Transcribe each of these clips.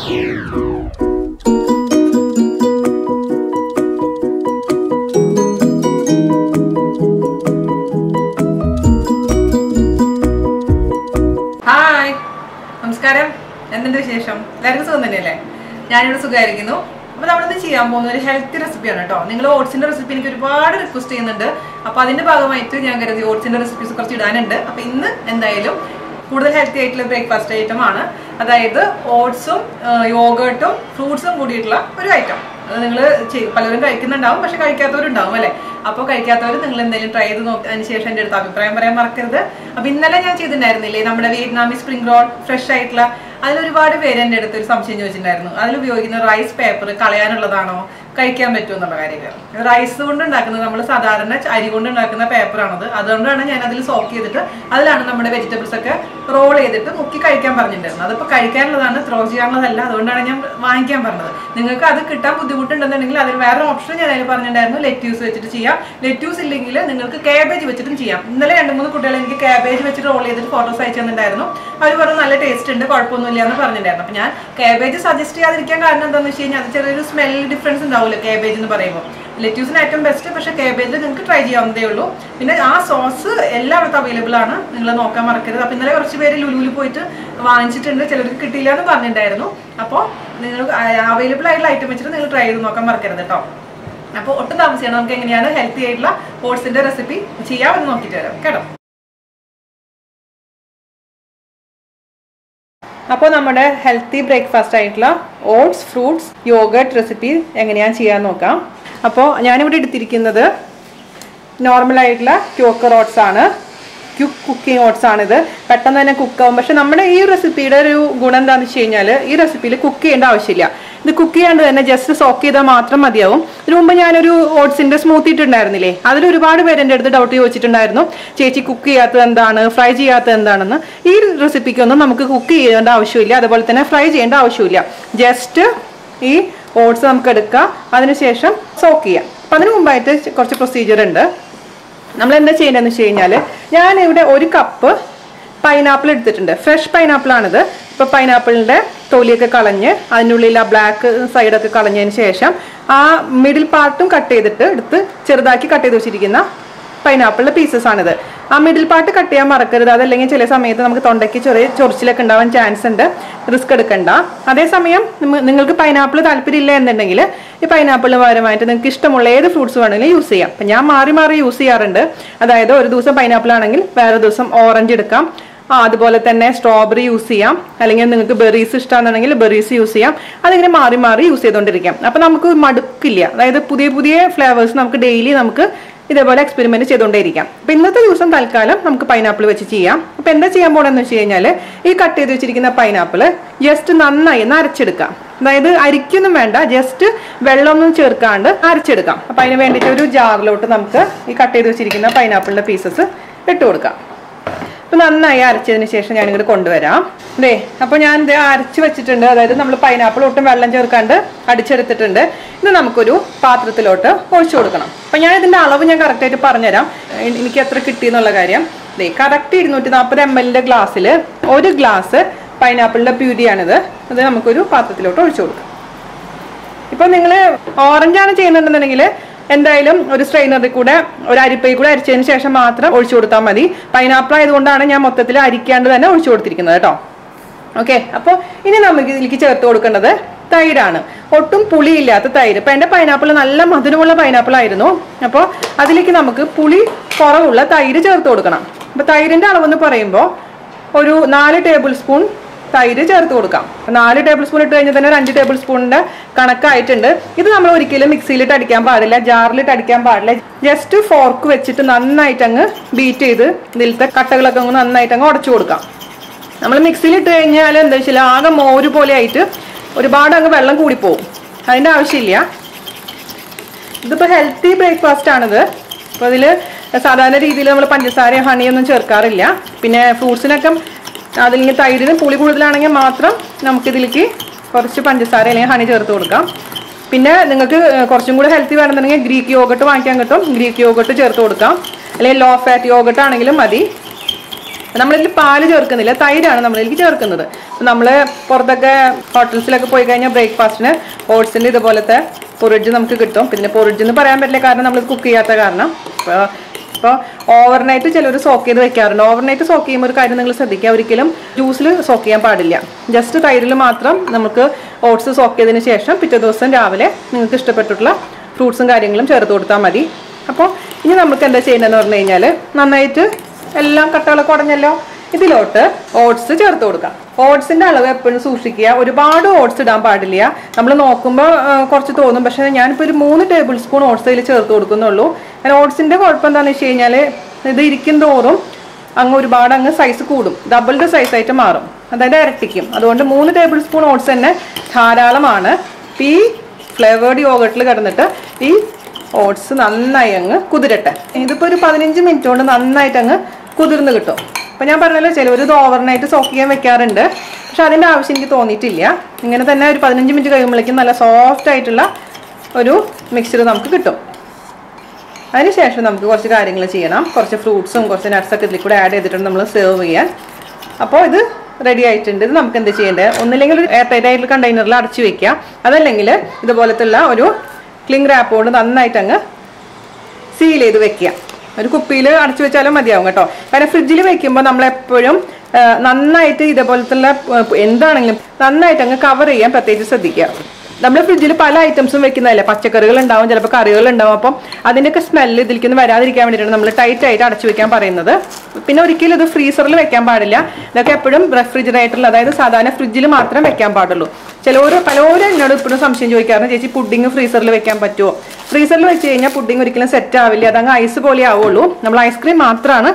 Hi, നമസ്കാരം. എന്തുണ്ട് വിശേഷം? എല്ലാവർക്കും സുഖം തന്നെയല്ലേ? ഞാനിവിടെ സുഖമായിരിക്കുന്നു. അപ്പോൾ നമ്മളിത് ചെയ്യാൻ പോകുന്ന ഒരു ഹെൽത്തി റെസിപ്പിയാണ് കേട്ടോ. നിങ്ങൾ ഓട്സിന്റെ റെസിപ്പി എനിക്ക് ഒരുപാട് റിക്വസ്റ്റ് ചെയ്യുന്നുണ്ട്. അപ്പോൾ അതിന്റെ ഭാഗമായിട്ട് ഞാൻ കരുതി ഓട്സിന്റെ റെസിപ്പീസ് കുറച്ച് ഇടാനുണ്ട്. അപ്പോൾ ഇന്ന് എന്തായാലും കൂടുതൽ ഹെൽത്തി ആയിട്ടുള്ള ബ്രേക്ക്ഫാസ്റ്റ് ഐറ്റം ആണ്. അതായത് ഓട്സും യോഗർട്ടും ഫ്രൂട്ട്സും കൂടിയിട്ടുള്ള ഒരു ഐറ്റം. അത് നിങ്ങൾ പലരും കഴിക്കുന്നുണ്ടാവും, പക്ഷെ കഴിക്കാത്തവരുണ്ടാവും അല്ലേ? അപ്പോൾ കഴിക്കാത്തവർ നിങ്ങൾ എന്തെങ്കിലും ട്രൈ ചെയ്ത് നോക്കി അതിന് ശേഷം എൻ്റെ അടുത്ത് അഭിപ്രായം പറയാൻ മറക്കരുത്. അപ്പോൾ ഇന്നലെ ഞാൻ ചെയ്തിട്ടുണ്ടായിരുന്നില്ലേ നമ്മുടെ വിയറ്റ്നാമീസ് സ്പ്രിംഗ് റോൾ ഫ്രഷ് ആയിട്ടുള്ള, അതിലൊരുപാട് പേര് എൻ്റെ അടുത്ത് ഒരു സംശയം ചോദിച്ചിട്ടുണ്ടായിരുന്നു. അതിൽ ഉപയോഗിക്കുന്ന റൈസ് പേപ്പർ കളയാനുള്ളതാണോ, കഴിക്കാൻ പറ്റുമോ എന്നുള്ള കാര്യങ്ങൾ. റൈസ് കൊണ്ട് ഉണ്ടാക്കുന്നത് നമ്മൾ സാധാരണ അരി കൊണ്ട് ഉണ്ടാക്കുന്ന പേപ്പറാണത്. അതുകൊണ്ടാണ് ഞാൻ അതിൽ സോക്ക് ചെയ്തിട്ട് അതിലാണ് നമ്മുടെ വെജിറ്റബിൾസ് ഒക്കെ റോൾ ചെയ്തിട്ട് മുക്കി കഴിക്കാൻ പറഞ്ഞിട്ടുണ്ടായിരുന്നത്. അതിപ്പോൾ കഴിക്കാനുള്ളതാണ്, ത്രോ ചെയ്യാനുള്ളതല്ല. അതുകൊണ്ടാണ് ഞാൻ വാങ്ങിക്കാൻ പറഞ്ഞത്. നിങ്ങൾക്ക് അത് കിട്ടാൻ ബുദ്ധിമുട്ടുണ്ടെന്നുണ്ടെങ്കിൽ അതിന് വേറെ ഓപ്ഷൻ ഞാൻ അതിൽ പറഞ്ഞിട്ടുണ്ടായിരുന്നു, ലെറ്റ്യൂസ് വെച്ചിട്ട് ചെയ്യാം. ലെറ്റ്യൂസ് ഇല്ലെങ്കിൽ നിങ്ങൾക്ക് കാബേജ് വെച്ചിട്ടും ചെയ്യാം. ഇന്നലെ 2-3 കുട്ടികൾ എനിക്ക് കാബേജ് വെച്ചിട്ട് റോൾ ചെയ്തിട്ട് ഫോട്ടോസ് അയച്ചു തന്നിട്ടുണ്ടായിരുന്നു. അവർ പറഞ്ഞു നല്ല ടേസ്റ്റ് ഉണ്ട്, കുഴപ്പമൊന്നുമില്ല എന്ന് പറഞ്ഞിട്ടുണ്ടായിരുന്നു. അപ്പോൾ ഞാൻ കാബേജ് സജസ്റ്റ് ചെയ്യാതിരിക്കാൻ കാരണം എന്താണെന്ന് വെച്ച് കഴിഞ്ഞാൽ അത് ചെറിയൊരു സ്മെൽ ഡിഫറൻസ് ഉണ്ടാവില്ല കാബേജ് എന്ന് പറയുമ്പോൾ. ലെറ്റ്യൂസിന് ഏറ്റവും ബെസ്റ്റ്, പക്ഷേ കാബേജിൽ നിങ്ങൾക്ക് ട്രൈ ചെയ്യാവുന്നതേ ഉള്ളൂ. പിന്നെ ആ സോസ് എല്ലായിടത്തും അവൈലബിൾ ആണ്, നിങ്ങൾ നോക്കാൻ മറക്കരുത്. അപ്പോൾ ഇന്നലെ കുറച്ച് പേര് ലുലുവിൽ പോയിട്ട് വാങ്ങിച്ചിട്ടുണ്ട്, ചിലർക്ക് കിട്ടിയില്ല എന്ന് പറഞ്ഞിട്ടുണ്ടായിരുന്നു. അപ്പോൾ നിങ്ങൾ അവൈലബിൾ ആയിട്ടുള്ള ഐറ്റം വെച്ചിട്ട് നിങ്ങൾ ട്രൈ ചെയ്ത് നോക്കാൻ മറക്കരുത് കേട്ടോ. അപ്പോൾ ഒട്ടും താമസിക്കണം, നമുക്ക് എങ്ങനെയാണ് ഹെൽത്തി ആയിട്ടുള്ള ഓട്സിന്റെ റെസിപ്പി ചെയ്യാമെന്ന് നോക്കിയിട്ട് വരാം കേട്ടോ. അപ്പോൾ നമ്മുടെ ഹെൽത്തി ബ്രേക്ക്ഫാസ്റ്റ് ആയിട്ടുള്ള ഓട്സ് ഫ്രൂട്ട്സ് യോഗർട്ട് റെസിപ്പി എങ്ങനെയാണ് ചെയ്യാൻ നോക്കാം. അപ്പോൾ ഞാനിവിടെ എടുത്തിരിക്കുന്നത് നോർമലായിട്ടുള്ള ക്യോക്കർ ഓട്സ് ആണ്, കുക്കിംഗ് ഓട്സ് ആണിത്. പെട്ടെന്ന് തന്നെ കുക്കാവും. പക്ഷെ നമ്മുടെ ഈ റെസിപ്പിയുടെ ഒരു ഗുണം എന്താണെന്ന് വെച്ച് കഴിഞ്ഞാൽ ഈ റെസിപ്പിയിൽ കുക്ക് ചെയ്യേണ്ട ആവശ്യമില്ല. ഇത് കുക്ക് ചെയ്യാണ്ട് തന്നെ ജസ്റ്റ് സോക്ക് ചെയ്താൽ മാത്രം മതിയാവും. ഇതിനു മുമ്പ് ഞാനൊരു ഓട്സിന്റെ സ്മൂത്തി ഇട്ടുണ്ടായിരുന്നില്ലേ, അതിൽ ഒരുപാട് പേര് എൻ്റെ അടുത്ത് ഡൗട്ട് ചോദിച്ചിട്ടുണ്ടായിരുന്നു, ചേച്ചി കുക്ക് ചെയ്യാത്തത് എന്താണ്, ഫ്രൈ ചെയ്യാത്തത് എന്താണെന്ന്. ഈ റെസിപ്പിക്കൊന്നും നമുക്ക് കുക്ക് ചെയ്യേണ്ട ആവശ്യമില്ല, അതുപോലെ തന്നെ ഫ്രൈ ചെയ്യേണ്ട ആവശ്യമില്ല. ജസ്റ്റ് ഈ ഓട്സ് നമുക്ക് എടുക്കാം, അതിനുശേഷം സോക്ക് ചെയ്യാം. അപ്പം അതിന് മുമ്പായിട്ട് കുറച്ച് പ്രൊസീജിയർ ഉണ്ട്. നമ്മൾ എന്താ ചെയ്യേണ്ടതെന്ന് വെച്ച് കഴിഞ്ഞാൽ ഞാനിവിടെ 1 കപ്പ് പൈനാപ്പിൾ എടുത്തിട്ടുണ്ട്. ഫ്രഷ് പൈനാപ്പിൾ ആണിത്. ഇപ്പോൾ പൈനാപ്പിളിൻ്റെ തൊലിയൊക്കെ കളഞ്ഞ് അതിനുള്ളിൽ ആ ബ്ലാക്ക് സൈഡൊക്കെ കളഞ്ഞതിന് ശേഷം ആ മിഡിൽ പാർട്ടും കട്ട് ചെയ്തിട്ട് എടുത്ത് ചെറുതാക്കി കട്ട് ചെയ്ത് വെച്ചിരിക്കുന്ന പൈനാപ്പിളിൻ്റെ പീസസ് ആണിത്. ആ മിഡിൽ പാർട്ട് കട്ട് ചെയ്യാൻ മറക്കരുത്, അതല്ലെങ്കിൽ ചില സമയത്ത് നമുക്ക് തൊണ്ടയ്ക്ക് ചെറിയ ചൊറിച്ചിലൊക്കെ ഉണ്ടാവാൻ ചാൻസ് ഉണ്ട്. റിസ്ക് എടുക്കണ്ട. അതേസമയം നിങ്ങൾക്ക് പൈനാപ്പിൾ താല്പര്യമില്ല എന്നുണ്ടെങ്കിൽ ഈ പൈനാപ്പിളിന് പകരമായിട്ട് നിങ്ങൾക്ക് ഇഷ്ടമുള്ള ഏത് ഫ്രൂട്ട്സ് വേണമെങ്കിലും യൂസ് ചെയ്യാം. അപ്പം ഞാൻ മാറി മാറി യൂസ് ചെയ്യാറുണ്ട്. അതായത് ഒരു ദിവസം പൈനാപ്പിൾ ആണെങ്കിൽ വേറെ ദിവസം ഓറഞ്ച് എടുക്കാം. അതുപോലെ തന്നെ സ്ട്രോബെറി യൂസ് ചെയ്യാം, അല്ലെങ്കിൽ നിങ്ങൾക്ക് ബെറീസ് ഇഷ്ടമാണെന്നുണ്ടെങ്കിൽ ബെറീസ് യൂസ് ചെയ്യാം. അതിങ്ങനെ മാറി മാറി യൂസ് ചെയ്തുകൊണ്ടിരിക്കാം. അപ്പം നമുക്ക് മടുക്കില്ല. അതായത് പുതിയ പുതിയ ഫ്ലേവേഴ്സ് നമുക്ക് ഡെയിലി നമുക്ക് ഇതേപോലെ എക്സ്പെരിമെന്റ് ചെയ്തുകൊണ്ടേയിരിക്കാം. അപ്പം ഇന്നത്തെ ദിവസം തൽക്കാലം നമുക്ക് പൈനാപ്പിൾ വെച്ച് ചെയ്യാം. അപ്പം എന്താ ചെയ്യാൻ പോകണമെന്ന് വെച്ച് കഴിഞ്ഞാൽ ഈ കട്ട് ചെയ്ത് വെച്ചിരിക്കുന്ന പൈനാപ്പിൾ ജസ്റ്റ് നന്നായി അരച്ചെടുക്കാം. അതായത് അരിക്കൊന്നും വേണ്ട, ജസ്റ്റ് വെള്ളമൊന്നും ചേർക്കാണ്ട് അരച്ചെടുക്കാം. അപ്പം അതിന് വേണ്ടിയിട്ട് ഒരു ജാറിലോട്ട് നമുക്ക് ഈ കട്ട് ചെയ്ത് വെച്ചിരിക്കുന്ന പൈനാപ്പിളിൻ്റെ പീസസ് ഇട്ട് കൊടുക്കാം. അപ്പം നന്നായി അരച്ചതിന് ശേഷം ഞാനിങ്ങോട്ട് കൊണ്ടുവരാം. അതെ, അപ്പോൾ ഞാൻ ഇത് അരച്ച് വെച്ചിട്ടുണ്ട്. അതായത് നമ്മൾ പൈനാപ്പിൾ ഒട്ടും വെള്ളം ചേർക്കാണ്ട് അടിച്ചെടുത്തിട്ടുണ്ട്. ഇത് നമുക്കൊരു പാത്രത്തിലോട്ട് ഒഴിച്ചു കൊടുക്കണം. അപ്പം ഞാൻ ഇതിൻ്റെ അളവ് ഞാൻ കറക്റ്റായിട്ട് പറഞ്ഞുതരാം, എനിക്ക് എത്ര കിട്ടിയെന്നുള്ള കാര്യം. ഇതേ കറക്റ്റ് 240 ml ഗ്ലാസ്സിൽ 1 ഗ്ലാസ് പൈനാപ്പിളിൻ്റെ പ്യൂരിയാണിത്. അത് നമുക്കൊരു പാത്രത്തിലോട്ട് ഒഴിച്ചു കൊടുക്കാം. ഇപ്പം നിങ്ങൾ ഓറഞ്ചാണ് ചെയ്യുന്നുണ്ടെന്നുണ്ടെങ്കിൽ എന്തായാലും ഒരു സ്ട്രെയിനറിൽ കൂടെ ഒരു അരിപ്പയിൽ കൂടെ അരിച്ചതിന് ശേഷം മാത്രം ഒഴിച്ചു കൊടുത്താൽ മതി. പൈനാപ്പിൾ ആയതുകൊണ്ടാണ് ഞാൻ മൊത്തത്തിൽ അരിക്കാണ്ട് തന്നെ ഒഴിച്ചു കൊടുത്തിരിക്കുന്നത് കേട്ടോ. ഓക്കെ, അപ്പോൾ ഇനി നമുക്ക് ഇതിലേക്ക് ചേർത്ത് കൊടുക്കേണ്ടത് തൈരാണ്. ഒട്ടും പുളിയില്ലാത്ത തൈര്. ഇപ്പം എൻ്റെ പൈനാപ്പിൾ നല്ല മധുരമുള്ള പൈനാപ്പിൾ ആയിരുന്നു. അപ്പോൾ അതിലേക്ക് നമുക്ക് പുളി കുറവുള്ള തൈര് ചേർത്ത് കൊടുക്കണം. അപ്പോൾ തൈരിൻ്റെ അളവെന്ന് പറയുമ്പോൾ ഒരു 4 ടേബിൾ സ്പൂൺ തൈര് ചേർത്ത് കൊടുക്കാം. 4 ടേബിൾ സ്പൂൺ ഇട്ട് കഴിഞ്ഞാൽ തന്നെ 5 ടേബിൾ സ്പൂണിൻ്റെ കണക്കായിട്ടുണ്ട്. ഇത് നമ്മൾ ഒരിക്കലും മിക്സിയിലിട്ട് അടിക്കാൻ പാടില്ല, ജാറിലിട്ട് അടിക്കാൻ പാടില്ല. ജസ്റ്റ് ഫോർക്ക് വെച്ചിട്ട് നന്നായിട്ട് അങ്ങ് ബീറ്റ് ചെയ്ത് ഇതിലത്തെ കട്ടകളൊക്കെ അങ്ങ് നന്നായിട്ട് അങ്ങ് ഉടച്ചു കൊടുക്കാം. നമ്മൾ മിക്സിയിലിട്ട് കഴിഞ്ഞാൽ എന്താ വെച്ചാൽ ആകെ മോര് പോലെ ആയിട്ട് ഒരുപാട് അങ്ങ് വെള്ളം കൂടിപ്പോവും. അതിൻ്റെ ആവശ്യമില്ല. ഇതിപ്പോൾ ഹെൽത്തി ബ്രേക്ക്ഫാസ്റ്റ് ആണിത്. അപ്പോൾ അതിൽ സാധാരണ രീതിയിൽ നമ്മൾ പഞ്ചസാര ഹണിയൊന്നും ചേർക്കാറില്ല. പിന്നെ ഫ്രൂട്ട്സിനൊക്കെ അതില്ലെങ്കിൽ തൈരിന് പുളി കൂടുതലാണെങ്കിൽ മാത്രം നമുക്കിതിലേക്ക് കുറച്ച് പഞ്ചസാര അല്ലെങ്കിൽ ഹണി ചേർത്ത് കൊടുക്കാം. പിന്നെ നിങ്ങൾക്ക് കുറച്ചും കൂടെ ഹെൽത്തി വേണമെന്നുണ്ടെങ്കിൽ ഗ്രീക്ക് യോഗർട്ട് വാങ്ങിക്കാൻ കിട്ടും. ഗ്രീക്ക് യോഗർട്ട് ചേർത്ത് കൊടുക്കാം, അല്ലെങ്കിൽ ലോ ഫാറ്റ് യോഗർട്ട് ആണെങ്കിലും മതി. നമ്മളിതിൽ പാല് ചേർക്കുന്നില്ല, തൈരാണ് നമ്മളിതിലേക്ക് ചേർക്കുന്നത്. നമ്മൾ പുറത്തൊക്കെ ഹോട്ടൽസിലൊക്കെ പോയി കഴിഞ്ഞാൽ ബ്രേക്ക്ഫാസ്റ്റിന് ഓട്സിൻ്റെ ഇതുപോലത്തെ പൊറിഡ്ജ് നമുക്ക് കിട്ടും. പിന്നെ പൊറിഡ്ജ് എന്ന് പറയാൻ പറ്റില്ല, കാരണം നമ്മൾ കുക്ക് ചെയ്യാത്ത കാരണം. ഇപ്പോൾ ഓവർനൈറ്റ് ചിലർ സോക്ക് ചെയ്ത് വെക്കാറുണ്ട്. ഓവർനൈറ്റ് സോക്ക് ചെയ്യുമ്പോൾ ഒരു കാര്യം നിങ്ങൾ ശ്രദ്ധിക്കുക, ഒരിക്കലും ജ്യൂസിൽ സോക്ക് ചെയ്യാൻ പാടില്ല. ജസ്റ്റ് തൈരിൽ മാത്രം നമുക്ക് ഓട്സ് സോക്ക് ചെയ്തതിന് ശേഷം പിറ്റേ ദിവസം രാവിലെ നിങ്ങൾക്ക് ഇഷ്ടപ്പെട്ടിട്ടുള്ള ഫ്രൂട്ട്സും കാര്യങ്ങളും ചേർത്ത് കൊടുത്താൽ മതി. അപ്പോൾ ഇനി നമുക്ക് എന്താ ചെയ്യേണ്ടതെന്ന് പറഞ്ഞു കഴിഞ്ഞാൽ, നന്നായിട്ട് എല്ലാം കട്ടകളൊക്കെ ഉടഞ്ഞല്ലോ, ഇതിലോട്ട് ഓട്സ് ചേർത്ത് കൊടുക്കാം. ഓട്സിന്റെ അളവ് എപ്പോഴും സൂക്ഷിക്കുക, ഒരുപാട് ഓട്സ് ഇടാൻ പാടില്ല. നമ്മൾ നോക്കുമ്പോൾ കുറച്ച് തോന്നും, പക്ഷേ ഞാനിപ്പോൾ ഒരു 3 ടേബിൾ സ്പൂൺ ഓട്സ് അതിൽ ചേർത്ത് കൊടുക്കുന്നുള്ളൂ. കാരണം ഓട്സിന്റെ കുഴപ്പം എന്താണെന്ന് വെച്ച് കഴിഞ്ഞാൽ ഇത് ഇരിക്കും തോറും ഒരുപാട് സൈസ് കൂടും, ഡബിൾഡ് സൈസായിട്ട് മാറും, അതായത് ഇരട്ടിക്കും. അതുകൊണ്ട് 3 ടേബിൾ സ്പൂൺ ഓട്സ് തന്നെ ധാരാളമാണ്. ഈ ഫ്ലേവേർഡ് യോഗട്ടിൽ കിടന്നിട്ട് ഈ ഓട്സ് നന്നായി കുതിരട്ടെ. ഇതിപ്പോൾ ഒരു 15 മിനിറ്റ് കൊണ്ട് നന്നായിട്ട് കുതിർന്ന് കിട്ടും. അപ്പോൾ ഞാൻ പറഞ്ഞല്ലോ, ചിലവർ ഇത് ഓവർനൈറ്റ് സോക്ക് ചെയ്യാൻ വെക്കാറുണ്ട്, പക്ഷെ അതിൻ്റെ ആവശ്യം എനിക്ക് തോന്നിയിട്ടില്ല. ഇങ്ങനെ തന്നെ ഒരു 15 മിനിറ്റ് കഴിയുമ്പോഴേക്കും നല്ല സോഫ്റ്റ് ആയിട്ടുള്ള ഒരു മിക്സ്ചർ നമുക്ക് കിട്ടും. അതിനുശേഷം നമുക്ക് കുറച്ച് കാര്യങ്ങൾ ചെയ്യണം. കുറച്ച് ഫ്രൂട്ട്സും കുറച്ച് നട്ട്സൊക്കെ ഇതിൽ കൂടെ ആഡ് ചെയ്തിട്ടുണ്ട് നമ്മൾ സെർവ് ചെയ്യാൻ. അപ്പോൾ ഇത് റെഡി ആയിട്ടുണ്ട്. ഇത് നമുക്ക് എന്ത് ചെയ്യേണ്ടത്, ഒന്നില്ലെങ്കിൽ ഒരു എയർ ടൈറ്റ് ആയിട്ടുള്ള കണ്ടെയ്നറിൽ അടച്ചു വെക്കുക, അതല്ലെങ്കിൽ ഇതുപോലത്തുള്ള ഒരു ക്ലിംഗ് റാപ്പ് കൊണ്ട് നന്നായിട്ട് സീൽ ചെയ്ത് വെക്കുക. ഒരു കുപ്പിയിൽ അടച്ചു വെച്ചാലും മതിയാവും കേട്ടോ. കാരണം ഫ്രിഡ്ജിൽ വെക്കുമ്പോൾ നമ്മളെപ്പോഴും നന്നായിട്ട് ഇതേപോലത്തുള്ള എന്താണെങ്കിലും നന്നായിട്ട് കവർ ചെയ്യാൻ പ്രത്യേകിച്ച് ശ്രദ്ധിക്കുക. നമ്മൾ ഫ്രിഡ്ജിൽ പല ഐറ്റംസും വെക്കുന്നതല്ലേ, പച്ചക്കറികൾ ഉണ്ടാവും, ചിലപ്പോൾ കറികൾ ഉണ്ടാവും. അപ്പം അതിൻ്റെയൊക്കെ സ്മെല്ല് ഇതിലേക്കൊന്നും വരാതിരിക്കാൻ വേണ്ടിയിട്ടാണ് നമ്മൾ ടൈറ്റ് ആയിട്ട് അടച്ചു വെക്കാൻ പറയുന്നത്. പിന്നെ ഒരിക്കലും ഇത് ഫ്രീസറിൽ വെക്കാൻ പാടില്ല. ഇതൊക്കെ എപ്പോഴും റെഫ്രിജറേറ്ററിൽ, അതായത് സാധാരണ ഫ്രിഡ്ജിൽ മാത്രം വെക്കാൻ പാടുള്ളൂ. പലരും എന്നോട് ഇപ്പോഴും സംശയം ചോദിക്കാറുണ്ട്, ചേച്ചി പുഡിങ് ഫ്രീസറിൽ വെക്കാൻ പറ്റുമോ? ഫ്രീസറിൽ വെച്ച് കഴിഞ്ഞാൽ പുഡിങ് ഒരിക്കലും സെറ്റ് ആവില്ല, അതങ്ങ് ഐസ് പോലെ ആവുള്ളൂ. നമ്മൾ ഐസ്ക്രീം മാത്രമാണ്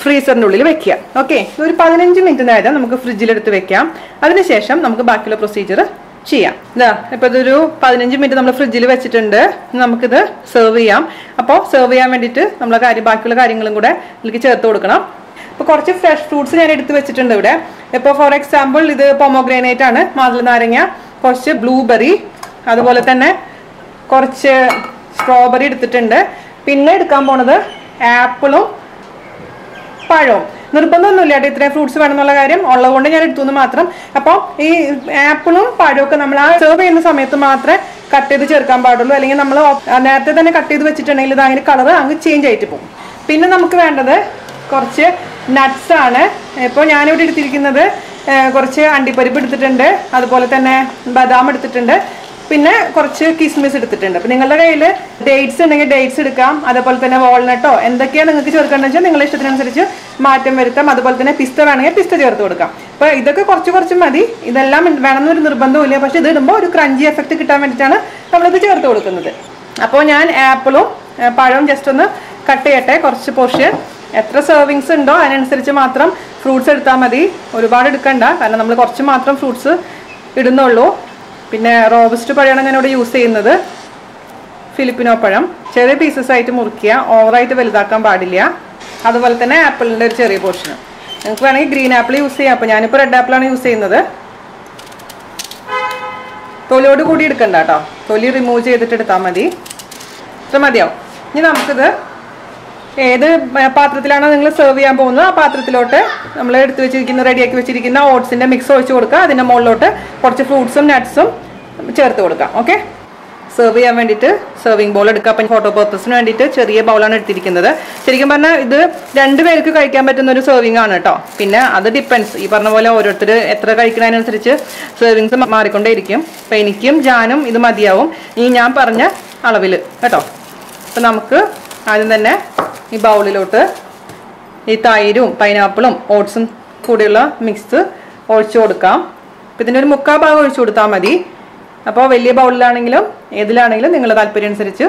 ഫ്രീസറിൻ്റെ ഉള്ളിൽ വെക്കുക. ഓക്കെ, ഒരു 15 മിനിറ്റ് നേരം നമുക്ക് ഫ്രിഡ്ജിലെടുത്ത് വെക്കാം. അതിനുശേഷം നമുക്ക് ബാക്കിയുള്ള പ്രൊസീജിയർ ചെയ്യാം. ഇതാ ഇപ്പോൾ ഇതൊരു 15 മിനിറ്റ് നമ്മൾ ഫ്രിഡ്ജിൽ വെച്ചിട്ടുണ്ട്. നമുക്കിത് സെർവ് ചെയ്യാം. അപ്പോൾ സെർവ് ചെയ്യാൻ വേണ്ടിയിട്ട് നമ്മൾ ബാക്കിയുള്ള കാര്യങ്ങളും കൂടെ ഇതിലേക്ക് ചേർത്ത് കൊടുക്കണം. ഇപ്പോൾ കുറച്ച് ഫ്രഷ് ഫ്രൂട്ട്സ് ഞാൻ എടുത്ത് വെച്ചിട്ടുണ്ട് ഇവിടെ. ഇപ്പോൾ ഫോർ എക്സാമ്പിൾ ഇത് പൊമോഗ്രാനൈറ്റ് ആണ്, മാതള നാരങ്ങ, കുറച്ച് ബ്ലൂബെറി, അതുപോലെ തന്നെ കുറച്ച് സ്ട്രോബെറി എടുത്തിട്ടുണ്ട്. പിന്നെ എടുക്കാൻ പോണത് ആപ്പിളും പഴവും. നിർബന്ധമൊന്നുമില്ല കേട്ടോ ഇത്രയും ഫ്രൂട്ട്സ് വേണമെന്നുള്ള കാര്യം, ഉള്ളതുകൊണ്ട് ഞാൻ എടുത്തു എന്ന് മാത്രം. അപ്പോൾ ഈ ആപ്പിളും പഴമൊക്കെ നമ്മൾ ആ സെർവ് ചെയ്യുന്ന സമയത്ത് മാത്രമേ കട്ട് ചെയ്ത് ചേർക്കാൻ പാടുള്ളൂ. അല്ലെങ്കിൽ നമ്മൾ നേരത്തെ തന്നെ കട്ട് ചെയ്ത് വെച്ചിട്ടുണ്ടെങ്കിൽ ഇത് അങ്ങനെ കളർ അങ്ങ് ചേഞ്ച് ആയിട്ട് പോകും. പിന്നെ നമുക്ക് വേണ്ടത് കുറച്ച് നട്ട്സ് ആണ്. ഇപ്പോൾ ഞാനിവിടെ എടുത്തിരിക്കുന്നത് കുറച്ച് അണ്ടിപ്പരിപ്പ് എടുത്തിട്ടുണ്ട്, അതുപോലെ തന്നെ ബദാം എടുത്തിട്ടുണ്ട്, പിന്നെ കുറച്ച് കിസ്മിസ് എടുത്തിട്ടുണ്ട്. അപ്പോൾ നിങ്ങളുടെ കയ്യിൽ ഡേറ്റ്സ് ഉണ്ടെങ്കിൽ ഡേറ്റ്സ് എടുക്കാം, അതുപോലെ തന്നെ വാൾനട്ടോ എന്തൊക്കെയാണ് നിങ്ങൾക്ക് ചേർക്കേണ്ടത് വെച്ചാൽ നിങ്ങളുടെ ഇഷ്ടത്തിനനുസരിച്ച് മാറ്റം വരുത്താം. അതുപോലെ തന്നെ പിസ്ത വേണമെങ്കിൽ പിസ്ത ചേർത്ത് കൊടുക്കാം. അപ്പോൾ ഇതൊക്കെ കുറച്ച് മതി, ഇതെല്ലാം വേണമെന്നൊരു നിർബന്ധമില്ല. പക്ഷേ ഇത് ഇടുമ്പോൾ ഒരു ക്രഞ്ചി എഫക്റ്റ് കിട്ടാൻ വേണ്ടിയിട്ടാണ് നമ്മളിത് ചേർത്ത് കൊടുക്കുന്നത്. അപ്പോൾ ഞാൻ ആപ്പിളും പഴവും ജസ്റ്റ് ഒന്ന് കട്ട് ചെയ്യട്ടെ, കുറച്ച് പോർഷൻ. എത്ര സെർവിങ്സ് ഉണ്ടോ അതിനനുസരിച്ച് മാത്രം ഫ്രൂട്ട്സ് എടുത്താൽ മതി, ഒരുപാട് എടുക്കണ്ട, കാരണം നമ്മൾ കുറച്ച് മാത്രം ഫ്രൂട്ട്സ് ഇടുന്നുള്ളൂ. പിന്നെ റോബസ്റ്റ് പഴമാണ് ഞാനിവിടെ യൂസ് ചെയ്യുന്നത്, ഫിലിപ്പിനോ പഴം. ചെറിയ പീസസ് ആയിട്ട് മുറിക്കുക, ഓവറായിട്ട് വലുതാക്കാൻ പാടില്ല. അതുപോലെ തന്നെ ആപ്പിളിൻ്റെ ഒരു ചെറിയ പോർഷനും. നിങ്ങൾക്ക് വേണമെങ്കിൽ ഗ്രീൻ ആപ്പിൾ യൂസ് ചെയ്യാം. അപ്പോൾ ഞാനിപ്പോൾ റെഡ് ആപ്പിളാണ് യൂസ് ചെയ്യുന്നത്. തൊലിയോട് കൂടി എടുക്കണ്ട കേട്ടോ, തൊലി റിമൂവ് ചെയ്തിട്ട് എടുത്താൽ മതി. ഇത്ര മതിയാവും. ഇനി നമുക്കിത് ഏത് പാത്രത്തിലാണോ നിങ്ങൾ സെർവ് ചെയ്യാൻ പോകുന്നത് ആ പാത്രത്തിലോട്ട് നമ്മൾ എടുത്ത് വെച്ചിരിക്കുന്ന റെഡിയാക്കി വെച്ചിരിക്കുന്ന ഓട്സിൻ്റെ മിക്സ് ഒഴിച്ച് കൊടുക്കുക. അതിൻ്റെ മുകളിലോട്ട് കുറച്ച് ഫ്രൂട്ട്സും നട്ട്സും ചേർത്ത് കൊടുക്കാം. ഓക്കെ, സെർവ് ചെയ്യാൻ വേണ്ടിയിട്ട് സെർവിങ് ബൗൾ എടുക്കുക. അപ്പം ഫോട്ടോ പർപ്പസിന് വേണ്ടിയിട്ട് ചെറിയ ബൗളാണ് എടുത്തിരിക്കുന്നത്. ശരിക്കും പറഞ്ഞാൽ ഇത് 2 പേർക്ക് കഴിക്കാൻ പറ്റുന്ന ഒരു സെർവിങ് ആണ് കേട്ടോ. പിന്നെ അത് ഡിപ്പെൻസ്, ഈ പറഞ്ഞ പോലെ ഓരോരുത്തർ എത്ര കഴിക്കുന്നതിനനുസരിച്ച് സെർവിങ്സ് മാറിക്കൊണ്ടേയിരിക്കും. അപ്പം എനിക്കും ജാനും ഇത് മതിയാവും ഈ ഞാൻ പറഞ്ഞ അളവിൽ കേട്ടോ. അപ്പം നമുക്ക് ആദ്യം തന്നെ ഈ ബൗളിലോട്ട് ഈ തൈരും പൈനാപ്പിളും ഓട്സും കൂടിയുള്ള മിക്സ് ഒഴിച്ചു കൊടുക്കാം. അപ്പം ഇതിൻ്റെ ഒരു 3/4 ഭാഗം ഒഴിച്ചു കൊടുത്താൽ മതി. അപ്പോൾ വലിയ ബൗളിലാണെങ്കിലും ഏതിലാണെങ്കിലും നിങ്ങളുടെ താല്പര്യം അനുസരിച്ച്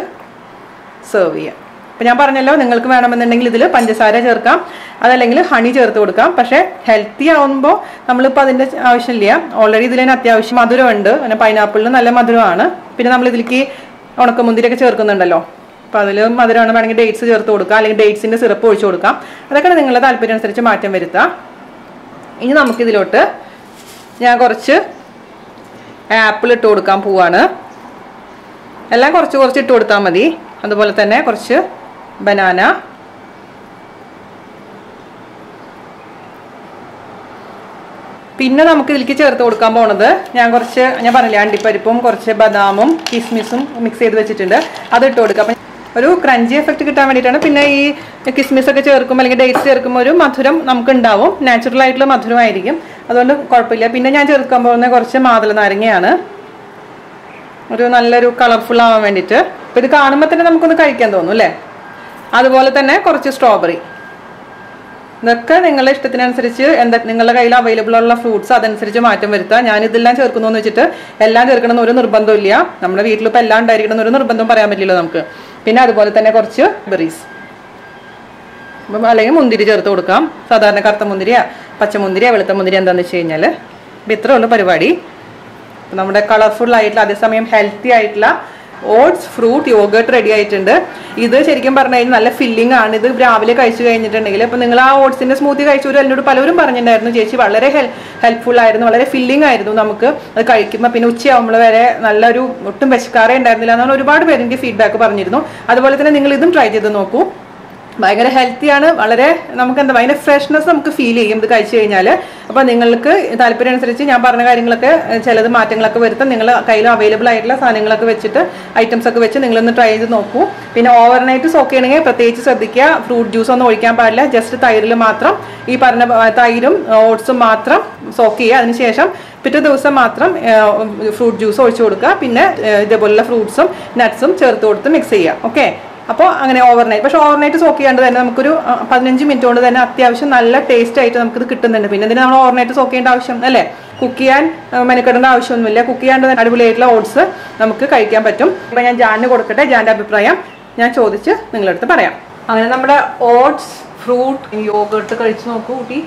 സെർവ് ചെയ്യാം. അപ്പം ഞാൻ പറഞ്ഞല്ലോ, നിങ്ങൾക്ക് വേണമെന്നുണ്ടെങ്കിൽ ഇതിൽ പഞ്ചസാര ചേർക്കാം, അതല്ലെങ്കിൽ ഹണി ചേർത്ത് കൊടുക്കാം. പക്ഷേ ഹെൽത്തി ആവുമ്പോൾ നമ്മളിപ്പോൾ അതിൻ്റെ ആവശ്യമില്ല. ഓൾറെഡി ഇതിൽ അത്യാവശ്യം മധുരമുണ്ട്, പിന്നെ പൈനാപ്പിളിന് നല്ല മധുരമാണ്. പിന്നെ നമ്മൾ ഇതിലേക്ക് ഉണക്കമുന്തിരിയൊക്കെ ചേർക്കുന്നുണ്ടല്ലോ, അപ്പോൾ അതിൽ മധുരമാണ്. വേണമെങ്കിൽ ഡേറ്റ്സ് ചേർത്ത് കൊടുക്കാം, അല്ലെങ്കിൽ ഡേറ്റ്സിൻ്റെ സിറപ്പ് ഒഴിച്ചു കൊടുക്കാം. അതൊക്കെ നിങ്ങളുടെ താല്പര്യം അനുസരിച്ച് മാറ്റം വരുത്താം. ഇനി നമുക്കിതിലോട്ട് ഞാൻ കുറച്ച് ആപ്പിൾ ഇട്ട് കൊടുക്കാൻ പോവാണ്. എല്ലാം കുറച്ച് ഇട്ട് കൊടുത്താൽ മതി. അതുപോലെ തന്നെ കുറച്ച് ബനാന, പിന്നെ നമുക്ക് ഇതിലേക്ക് ചേർത്ത് കൊടുക്കാൻ പോണത് ഞാൻ പറഞ്ഞില്ലേ അണ്ടിപ്പരിപ്പും കുറച്ച് ബദാമും കിസ്മിസും മിക്സ് ചെയ്ത് വെച്ചിട്ടുണ്ട്, അത് ഇട്ട് കൊടുക്കുക. അപ്പം ഒരു ക്രഞ്ചി എഫക്റ്റ് കിട്ടാൻ വേണ്ടിയിട്ടാണ്. പിന്നെ ഈ കിസ്മിസ് ഒക്കെ ചേർക്കുമ്പോൾ അല്ലെങ്കിൽ ഡേറ്റ്സ് ചേർക്കുമ്പോൾ ഒരു മധുരം നമുക്ക് ഉണ്ടാവും, നാച്ചുറൽ ആയിട്ടുള്ള മധുരമായിരിക്കും, അതുകൊണ്ട് കുഴപ്പമില്ല. പിന്നെ ഞാൻ ചേർക്കാൻ പോകുന്ന കുറച്ച് മാതള നാരങ്ങയാണ്, ഒരു നല്ലൊരു കളർഫുൾ ആവാൻ വേണ്ടിയിട്ട്. അപ്പം ഇത് കാണുമ്പോൾ തന്നെ നമുക്കൊന്ന് കഴിക്കാൻ തോന്നും അല്ലേ. അതുപോലെ തന്നെ കുറച്ച് സ്ട്രോബെറി. ഇതൊക്കെ നിങ്ങളുടെ ഇഷ്ടത്തിനനുസരിച്ച് നിങ്ങളുടെ കയ്യിൽ അവൈലബിൾ ഉള്ള ഫ്രൂട്ട്സ് അതനുസരിച്ച് മാറ്റം വരുത്തുക. ഞാനിതെല്ലാം ചേർക്കുന്നു എന്ന് വെച്ചിട്ട് എല്ലാം ചേർക്കണമെന്ന് ഒരു നിർബന്ധമില്ല. നമ്മുടെ വീട്ടിലിപ്പോൾ എല്ലാം ഉണ്ടായിരിക്കണം എന്നൊരു നിർബന്ധം പറയാൻ പറ്റില്ല നമുക്ക്. പിന്നെ അതുപോലെ തന്നെ കുറച്ച് ബെറീസ്, അല്ലെങ്കിൽ മുന്തിരി ചേർത്ത് കൊടുക്കാം. സാധാരണ കറുത്ത മുന്തിരിയാ പച്ചമുന്തിരിയാ വെളുത്ത മുന്തിരി എന്താണെന്ന് വെച്ച് കഴിഞ്ഞാൽ ഇത്രേ ഉള്ളൂ പരിപാടി. നമ്മുടെ കളർഫുൾ ആയിട്ടുള്ള അതേസമയം ഹെൽത്തി ആയിട്ടുള്ള ഓട്സ് ഫ്രൂട്ട് യോഗർട്ട് റെഡി ആയിട്ടുണ്ട്. ഇത് ശരിക്കും പറഞ്ഞു കഴിഞ്ഞാൽ നല്ല ഫില്ലിംഗ് ആണ്. ഇത് രാവിലെ കഴിച്ചു കഴിഞ്ഞിട്ടുണ്ടെങ്കിൽ ഇപ്പം നിങ്ങൾ ആ ഓട്സിന്റെ സ്മൂത്തി കഴിച്ചവരും എന്നോട് പലരും പറഞ്ഞിട്ടുണ്ടായിരുന്നു, ചേച്ചി വളരെ ഹെൽപ്ഫുൾ ആയിരുന്നു, വളരെ ഫില്ലിംഗ് ആയിരുന്നു, നമുക്ക് അത് കഴിക്കുമ്പോൾ പിന്നെ ഉച്ചയാകുമ്പോൾ വരെ നല്ലൊരു ഒട്ടും വിശക്കാറേ ഉണ്ടായിരുന്നില്ല എന്നാണ് ഒരുപാട് പേര് എനിക്ക് ഫീഡ്ബാക്ക് പറഞ്ഞിരുന്നു. അതുപോലെ തന്നെ നിങ്ങൾ ഇതും ട്രൈ ചെയ്ത് നോക്കൂ. ഭയങ്കര ഹെൽത്തിയാണ്, വളരെ നമുക്ക് ഭയങ്കര ഫ്രഷ്നെസ് നമുക്ക് ഫീൽ ചെയ്യും ഇത് കഴിച്ചു കഴിഞ്ഞാൽ. അപ്പോൾ നിങ്ങൾക്ക് താല്പര്യം അനുസരിച്ച് ഞാൻ പറഞ്ഞ കാര്യങ്ങളൊക്കെ ചിലത് മാറ്റങ്ങളൊക്കെ വരുത്താം. നിങ്ങൾ കയ്യിൽ അവൈലബിൾ ആയിട്ടുള്ള സാധനങ്ങളൊക്കെ വെച്ചിട്ട് ഐറ്റംസ് ഒക്കെ വെച്ച് നിങ്ങളൊന്ന് ട്രൈ ചെയ്ത് നോക്കൂ. പിന്നെ ഓവർനൈറ്റ് സോക്ക് ചെയ്യണമെങ്കിൽ പ്രത്യേകിച്ച് ശ്രദ്ധിക്കുക, ഫ്രൂട്ട് ജ്യൂസ് ഒന്നും ഒഴിക്കാൻ പാടില്ല. ജസ്റ്റ് തൈരിൽ മാത്രം ഈ പറഞ്ഞ തൈരും ഓട്സും മാത്രം സോക്ക് ചെയ്യുക. അതിനുശേഷം പിറ്റേ ദിവസം മാത്രം ഫ്രൂട്ട് ജ്യൂസ് ഒഴിച്ചു കൊടുക്കുക. പിന്നെ ഇതേപോലുള്ള ഫ്രൂട്ട്സും നട്ട്സും ചേർത്ത് കൊടുത്ത് മിക്സ് ചെയ്യുക. ഓക്കെ, അപ്പോൾ അങ്ങനെ ഓവർനൈറ്റ്. പക്ഷേ ഓവർനൈറ്റ് സോക്ക് ചെയ്യാണ്ട് തന്നെ നമുക്കൊരു 15 മിനിറ്റ് കൊണ്ട് തന്നെ അത്യാവശ്യം നല്ല ടേസ്റ്റ് ആയിട്ട് നമുക്കിത് കിട്ടുന്നുണ്ട്. പിന്നെ ഇതിന് നമ്മൾ ഓവർനൈറ്റ് സോക്ക് ചെയ്യേണ്ട ആവശ്യം അല്ലേ, കുക്ക് ചെയ്യാൻ മെനക്കെടേണ്ട ആവശ്യമൊന്നുമില്ല. കുക്ക് ചെയ്യാണ്ട് തന്നെ അടിപൊളിയായിട്ടുള്ള ഓട്സ് നമുക്ക് കഴിക്കാൻ പറ്റും. ഇപ്പം ഞാൻ ജാനിന് കൊടുക്കട്ടെ, ജാൻ്റെ അഭിപ്രായം ഞാൻ ചോദിച്ച് നിങ്ങളടുത്ത് പറയാം. അങ്ങനെ നമ്മുടെ ഓട്സ് ഫ്രൂട്ട് യോഗർട്ട് കഴിച്ചു നോക്കൂ കുട്ടി.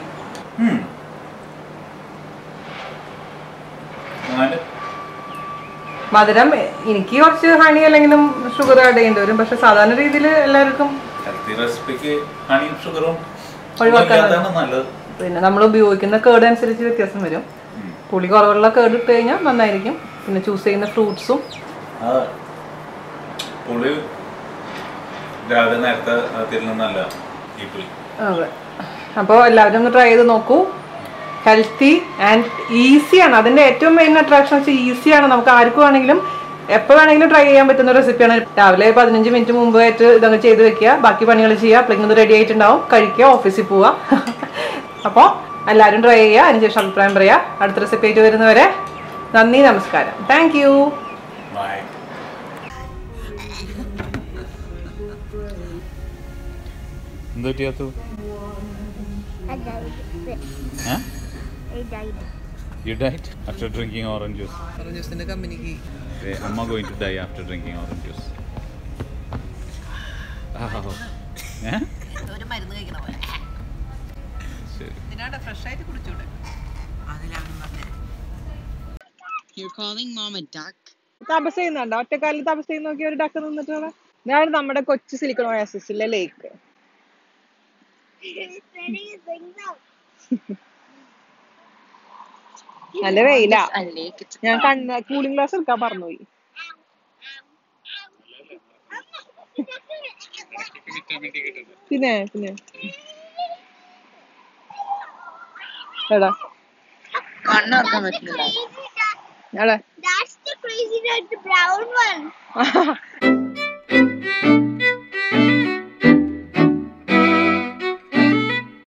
മധുരം എനിക്ക് കുറച്ച് ഹണി അല്ലെങ്കിലും ഷുഗർ ആഡ് ചെയ്യേണ്ടി വരും. പക്ഷെ സാധാരണ രീതിയിൽ എല്ലാവർക്കും പിന്നെ നമ്മൾ ഉപയോഗിക്കുന്ന കേട് അനുസരിച്ച് വ്യത്യാസം വരും. പുളി കുറവുള്ള കേട് ഇട്ട് കഴിഞ്ഞാൽ നന്നായിരിക്കും. പിന്നെ ചൂസ് ചെയ്യുന്ന ഫ്രൂട്ട്സും അതെ. അപ്പോൾ എല്ലാവരും ഒന്ന് ട്രൈ ചെയ്ത് നോക്കൂ. ഹെൽത്തി ആൻഡ് ഈസിയാണ്. അതിൻ്റെ ഏറ്റവും മെയിൻ അട്രാക്ഷൻ വെച്ചാൽ ഈസിയാണ്. നമുക്ക് ആർക്കും വേണമെങ്കിലും എപ്പോൾ വേണമെങ്കിലും ട്രൈ ചെയ്യാൻ പറ്റുന്ന റെസിപ്പിയാണ്. രാവിലെ 15 മിനിറ്റ് മുമ്പായിട്ട് ഇതങ്ങ് ചെയ്ത് വെക്കുക, ബാക്കി പണികൾ ചെയ്യുക, അപ്പോഴേക്കും റെഡി ആയിട്ടുണ്ടാവും, കഴിക്കുക, ഓഫീസിൽ പോവുക. അപ്പോൾ എല്ലാവരും ട്രൈ ചെയ്യുക, അതിനുശേഷം അഭിപ്രായം പറയുക. അടുത്ത റെസിപ്പി ആയിട്ട് വരുന്നവരെ നന്ദി, നമസ്കാരം, thank you. You died after drinking orange juice. Orange juice in the company. Amma going to die after drinking orange juice. Oh. Yeah? ഒരു മരുന്ന് കഴിക്കണ പോലെ. ശരി. ഇതിനാണ് ഫ്രഷ് ആയിട്ട് കുടിച്ചൂടെ? അതിലാണ് പറഞ്ഞത്. You're calling mom a duck? തപസ് ചെയ്യുന്നുണ്ടോ? ഒറ്റക്കാലിൽ തപസ് ചെയ്യുന്ന നോക്കി ഒരു ഡക്ക് നിന്നിട്ടുള്ള. ഇതാണ് നമ്മുടെ കൊച്ചു സിലിക്കൺ ഒയാസിസിലെ ലേക്ക്. നല്ല വെയില. ഞാൻ കൂളിംഗ് ഗ്ലാസ് എടുക്കാൻ പറഞ്ഞുപോയി. പിന്നെ പിന്നെ എടാ കണ്ണുറക്കാൻ പറ്റില്ല. That's the crazy red, the brown one.